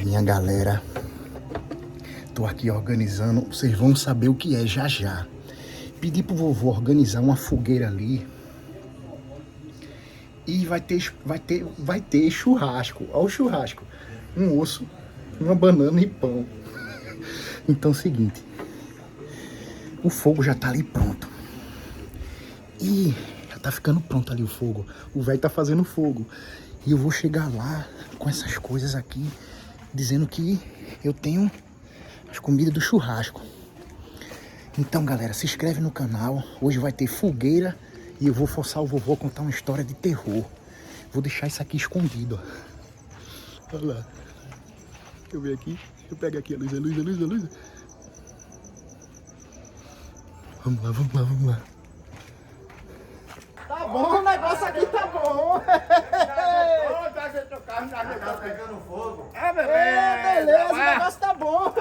Minha galera, tô aqui organizando, vocês vão saber o que é já já. Pedi pro vovô organizar uma fogueira ali. E vai ter churrasco. Olha o churrasco. Um osso, uma banana e pão. Então é o seguinte. O fogo já tá ali pronto. E já tá ficando pronto ali o fogo. O velho tá fazendo fogo. E eu vou chegar lá com essas coisas aqui, dizendo que eu tenho as comidas do churrasco. Então, galera, se inscreve no canal. Hoje vai ter fogueira e eu vou forçar o vovô a contar uma história de terror. Vou deixar isso aqui escondido, ó. Olha lá. Deixa eu ver aqui. Deixa eu pegar aqui a luz. Vamos lá, vamos lá, vamos lá. Tá bom, o negócio aqui tá bom. Tá pegando fogo. É, beleza, o negócio tá bom.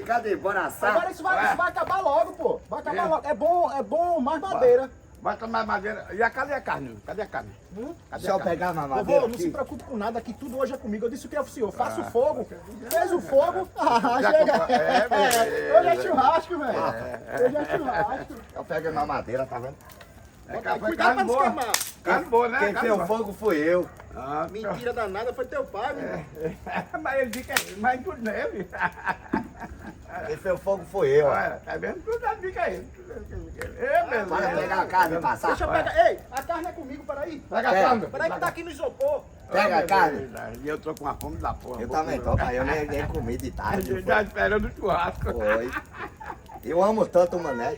Cadê? Bora assar. Agora isso vai acabar logo, pô. Vai acabar logo. É bom mais madeira. Bota mais madeira. E cadê a carne? Cadê a carne? Deixa eu pegar uma madeira. Vovô, não se preocupe com nada, aqui tudo hoje é comigo. Eu disse o que é o senhor, faça o fogo. Fez o fogo, chega. Hoje é churrasco, velho. Hoje é churrasco. Eu pego uma madeira, tá vendo? Cuidado pra não se queimar. Carne boa, né? Quem fez o fogo fui eu. Ah, Mentira danada foi teu pai, meu. mas ele fica mais tudo nele. Quem fez o fogo fui eu. Olha, tá vendo? Tudo fica ele. Bora pegar a carne e passar. Deixa eu pegar. Ei, a carne é comigo, peraí. Pega a carne. Peraí que tá aqui no isopor. Pega a carne. E eu tô com uma fome da porra. Eu também tô, pai. Eu nem comi de tarde. Já esperando o churrasco. Foi. Eu amo tanto o Mané.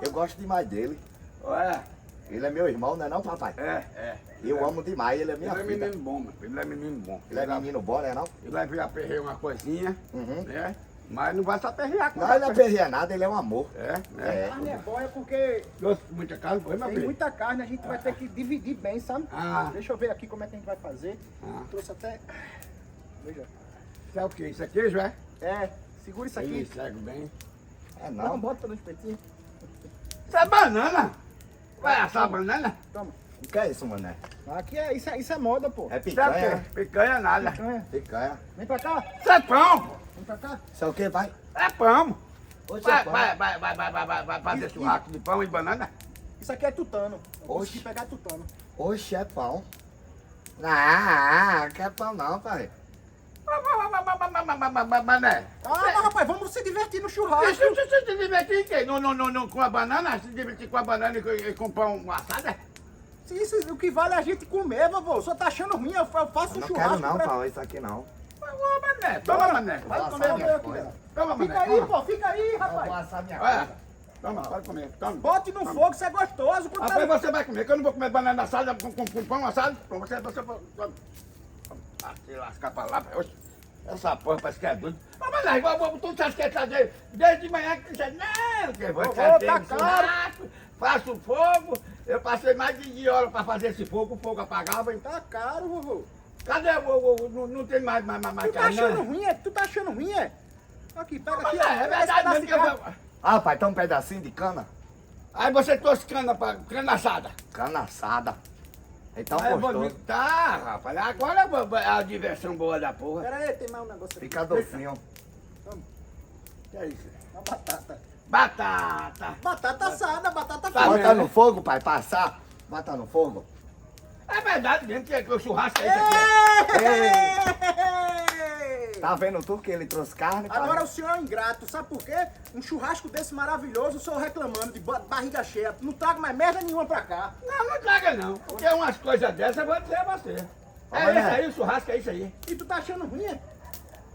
Eu gosto demais dele. Olha, Ele é meu irmão, não é não, papai? é. Eu amo demais, ele é minha Ele é vida. menino bom, meu filho. Ele é menino bom. Ele é menino bom, né não? Eu levei a aperrear uma coisinha, Uhum. né? Mas não vai se aperrear com Não, ele não aperreia nada, ele é um amor. É. Carne é boa é porque Trouxe muita carne, foi, meu tem filho? muita carne, a gente vai ter que dividir bem, sabe? Ah. Deixa eu ver aqui como é que a gente vai fazer. Ah. Trouxe até... Veja. Isso é o quê? Isso é queijo, é? É, segura isso Ele aqui. cego bem. É Não, não. bota no espetinho. Isso é banana. Vai assar a banana? Toma. O que é isso, Mané? Aqui é, isso é moda, pô. É Isso é o picanha? quê? Picanha nada. Picanha. Picanha. Vem pra cá. Isso é pão, pô. Vem pra cá. Isso é o que, pai? É pão. Oxe, Vai, é pão. vai fazer churrasco de pão e banana? Isso aqui é tutano. Eu Oxe. consegui pegar tutano. Oxe, é pão. Ah, que é pão não, pai. Mané. Ah, mas rapaz, vamos se divertir no churrasco. Você se divertir em quê? Com a banana? Se divertir com a banana e com pão assado? Isso, o que vale é a gente comer, vovô. Só tá achando ruim, eu faço um Não churrasco. quero não, pra- pai, isso aqui não. Ô, Mané, toma, Mané. Vai Pode assar comer, minha Mané. coisa. Toma, Mané. Fica aí, toma. pô, fica aí, Eu vou rapaz. assar minha Olha, coisa. toma, pode comer. Toma. Bote no fogo, isso é gostoso. Quando Rapaz, tá... você vai comer, que eu não vou comer banana assada com pão assado. Você se lascar pra lá. Oxe, essa porra parece que é doido. Mas, Mané, tu já quer trazer desde manhã que você... Não, que vou trazer tá um churrasco, faço fogo. Eu passei mais de hora pra fazer esse fogo, o fogo apagava. Então, Tá caro, vovô. cadê não tem mais Tu tá carne, achando não? ruim, é? Tu tá achando ruim, é? Aqui, pega aqui, Mas ó. é Pega esse verdade pedaço mesmo de que eu carne. vou... Ah, pai, então um pedacinho de cana. Aí você trouxe cana assada. Cana assada. Então Aí eu vou gostoso. Tá, rapaz, agora é a diversão boa da porra. Pera aí, tem mais um negócio aqui. Fica docinho. Que é isso? Uma batata. Batata. Batata assada, batata Tá frita. Bota no fogo, pai, passar. Bota no fogo. É verdade mesmo que o churrasco é isso aqui. Ei! Tá vendo tu que ele trouxe carne? pai? Agora o senhor é ingrato, sabe por quê? Um churrasco desse maravilhoso, o senhor reclamando de barriga cheia. Não trago mais merda nenhuma pra cá. Não traga não. Porque umas coisas dessas eu vou dizer a você. É Olha. isso aí, o churrasco é isso aí. E tu tá achando ruim, é?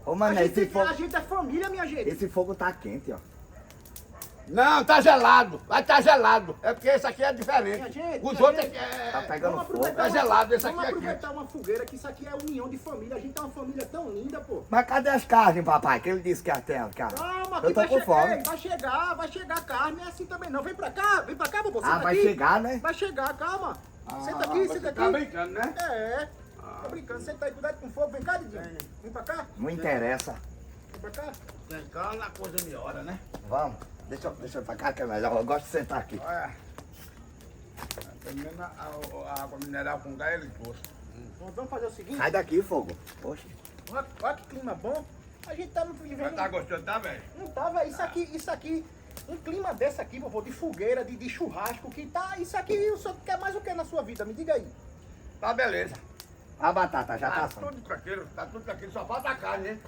Ô, A Mané, gente, esse a fogo, gente é família, minha gente. esse fogo tá quente, ó. Não, tá gelado. Vai tá gelado. É porque esse aqui é Minha diferente. gente, Os minha outros gente. Tá é... pegando Vamos fogo. aproveitar Tá gelado, esse vamos aqui é aproveitar uma fogueira, que isso aqui é união de família. A gente é uma família tão linda, pô. Mas cadê as carnes, papai? Que ele disse que ia ter as carnes. Calma, Eu que tô com fome. Ei, vai chegar carne, não é assim também não. Vem pra cá, vovô, senta Ah, vai aqui. chegar, né? Vai chegar, calma. Senta aqui, você senta tá aqui. brincando, né? É, tô brincando. Senta aí, cuidado com fogo. Vem cá, Didinho. Vem pra cá, Não interessa. vem pra cá. Tem cana, a coisa melhora, né? Vamos. Deixa eu pra cá que é melhor. Eu gosto de sentar aqui. Olha. Pelo menos a água mineral com gás ele trouxe. Vamos fazer o seguinte. Sai daqui, fogo. Oxe. Olha que clima bom. A gente tá vivendo. Tá gostando, tá, velho? Não tava, isso aqui, um clima desse aqui, vovô, de fogueira, de churrasco, que tá, isso aqui, o senhor quer mais o que na sua vida? Me diga aí. Tá beleza. A batata já tá Tá assando. tudo tranquilo, só falta a carne, né?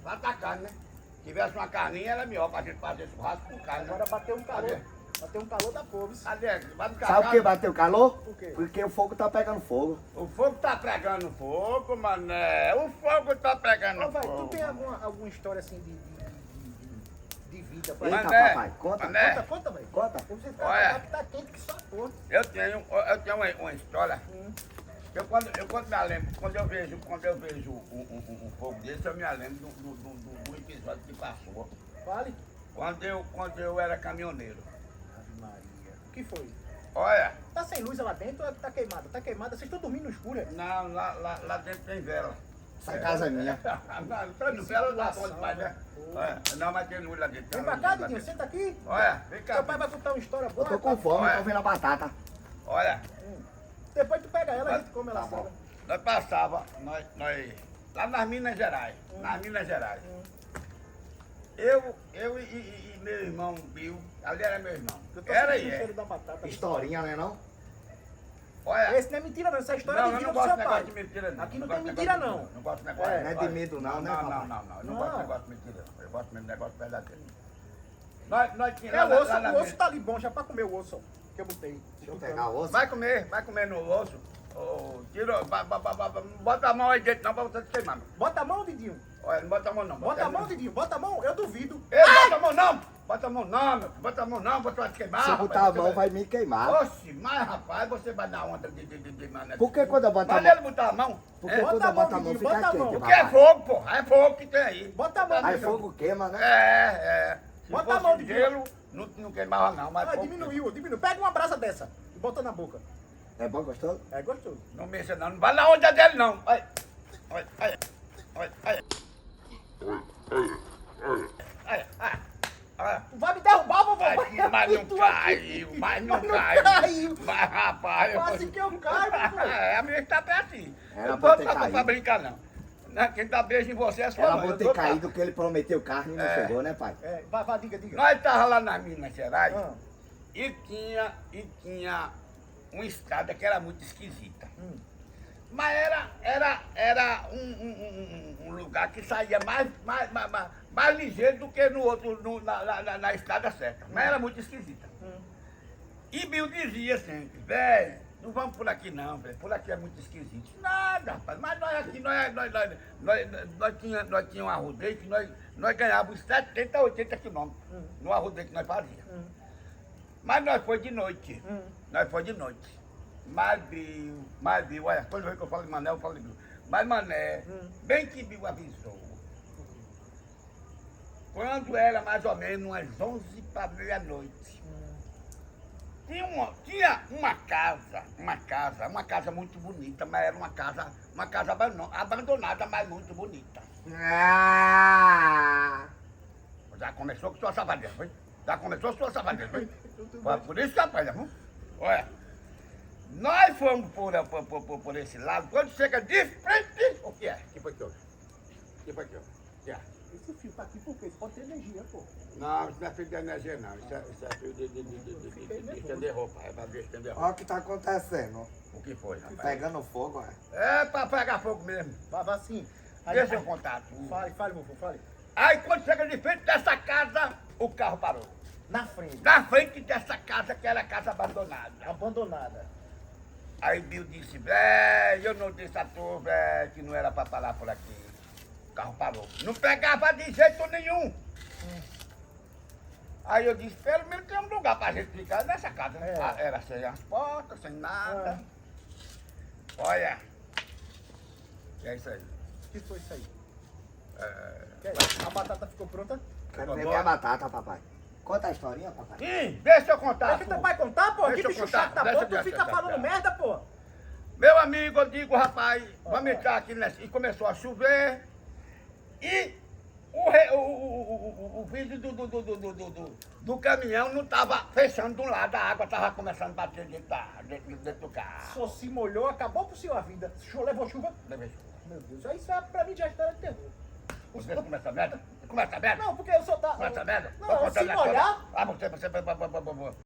Falta a carne, né? Se tivesse uma carninha, era melhor pra gente fazer churrasco com carne. né? Agora bateu um calor. Cadê? Bateu um calor da povo. Cadê? Vai me Sabe por que bateu calor? Por quê? Porque o fogo tá pegando fogo. O fogo tá pegando fogo, mané. O fogo tá pegando Ô, vai, fogo. tu tem alguma história assim de vida pra Eita, gente? Mané, papai, conta. mané. Conta, velho. Conta. Você Olha. tá quente que só porra. Eu tenho uma história. Quando me lembro, quando eu vejo um fogo desse, eu me lembro do episódio que passou. Fale. Quando eu era caminhoneiro. Ave Maria. O que foi? Olha, Tá sem luz lá dentro ou tá queimada? Tá queimada, vocês estão dormindo no escuro, é? não, lá dentro tem vela. Essa casa é minha. Não, vela dá bom demais, né? Olha, não, mas tem luz lá dentro. Vem pra cá, Didinho, senta aqui. Olha, vem cá. Seu pai vai contar uma história Eu boa. tô com fome, Olha. tô vendo a batata. Olha, Depois tu pega ela, a gente come ela Tá bom. assada. nós passava, nós lá nas Minas Gerais, nas Minas Gerais. Eu e meu irmão Bill, ali era meu irmão. Eu tô Era sentindo e o é. cheiro da batata. Historinha, né não? Olha, Esse não é mentira não, essa é a história não, de eu vida não do gosto seu de negócio pai. de mentira, não. Aqui não gosto tem de mentira, negócio não. de- Não gosto de negócio. É. Não é de medo não, né, Não, papai? não. Eu não Não. gosto de negócio de mentira, não. Eu gosto mesmo de negócio verdadeiro. Nós tínhamos É o osso, lá na o osso Minas- tá ali bom, já pra comer o osso, ó, que eu botei. Deixa eu pegar o osso. Vai comer no osso. Oh, tira, bota a mão aí dentro, não, pra você se queimar. Meu. Bota a mão, Didinho. Olha, não bota a mão não. Bota a mão, Didinho. Bota a mão, eu duvido. Ei, bota a mão não! Bota a mão não, meu. Bota a mão não, você vai se queimar. Se eu rapaz, botar a você mão vai me queimar. Oxe, mas rapaz, você vai dar onda de mané. Por que quando eu boto a Mas mão? ele botar a mão? Porque é? quando Bota a eu boto a mão, mão Didinho, bota fica a quente, mão. Porque é papai. fogo, porra. É fogo que tem aí. Bota a mão, Aí Didinho. fogo queima, né? É. Se Bota a fosse mão de gelo, não queimava não, mas Ah, fogo diminuiu. Pega uma brasa dessa e bota na boca. É bom, gostoso? É gostoso. não mexa não, não vai na onda dele não. Olha, olha, olha, olha, olha. Olha, olha, olha. Tu vai me derrubar, vovô. Mas não Tu caiu, mas não Mas não caiu. caiu. Mas rapaz, Quase que eu caio, vovô. É, a minha está bem assim. Era Eu pra não ter tô pra caído. brincar não. Quem dá beijo em você é sua Era mãe. bom eu ter dou pra- caído que ele prometeu carne e não É. chegou, né, pai? É, diga. Nós tava lá na Minas Gerais Ah, e tinha uma estrada que era muito esquisita. Mas era um lugar que saía mais ligeiro do que no outro, na estrada certa. Mas era muito esquisita. E Bill dizia sempre, velho, não vamos por aqui não, velho, por aqui é muito esquisito. Nada, rapaz, mas nós aqui, nós tínhamos um arrodeio que nós ganhávamos 70, 80 quilômetros no arrodeio que nós fazíamos. Mas nós foi de noite. Nós foi de noite. Mas Bill, olha, toda vez que eu falo de Mané, eu falo de Bill. Mas Mané, bem que Bill avisou. Quando era mais ou menos umas 11 para meia-noite. Tinha uma casa muito bonita, mas era uma casa abandonada, mas muito bonita. Ah! Já começou com sua safadeza, foi? Já começou sua safadeza, foi? Foi por isso que rapaz, viu? Olha, nós fomos por esse lado, quando chega de frente, o que é? O que foi que houve? O que foi que houve? O que é? esse fio tá aqui porque isso pode ter energia, pô. Não, isso não é fio de energia, não. Isso é fio de estender roupa. É pra ver estender roupa. Olha o que tá acontecendo. O que foi, rapaz? Pegando fogo, é. É pra pegar fogo mesmo. Vá assim. Deixa eu contar tudo. Fale, vovô, fale. Aí quando chega de frente dessa casa, o carro parou. Na frente. Na frente dessa casa, que era a casa abandonada. Abandonada. Aí Bill disse, velho, eu não disse a tu, velho, que não era pra parar por aqui. O carro parou. Não pegava de jeito nenhum. Aí eu disse, pelo menos tem um lugar pra gente ficar nessa casa. É. Ah, era sem as portas, sem nada. Olha. É isso aí. O que foi isso aí? É... Que é isso? A batata ficou pronta? Quero ver minha batata, papai. Conta a historinha, papai. Deixa eu contar. Deixa teu pai contar, pô. Deixa Que eu bicho contar. chato da Deixa porra, tu eu fica contar. falando merda, pô. Meu amigo, eu digo, rapaz, vamos entrar aqui nessa. E começou a chover. E O vidro do caminhão não estava fechando de um lado, a água estava começando a bater dentro do carro. Só se molhou, acabou por senhor a vida. Levou chuva? Levei. Meu Deus, isso é pra mim já história de terror. Você começa a merda? Começa a merda? Não, porque o senhor tá... Começa a merda? Não, se molhar... Ah, você...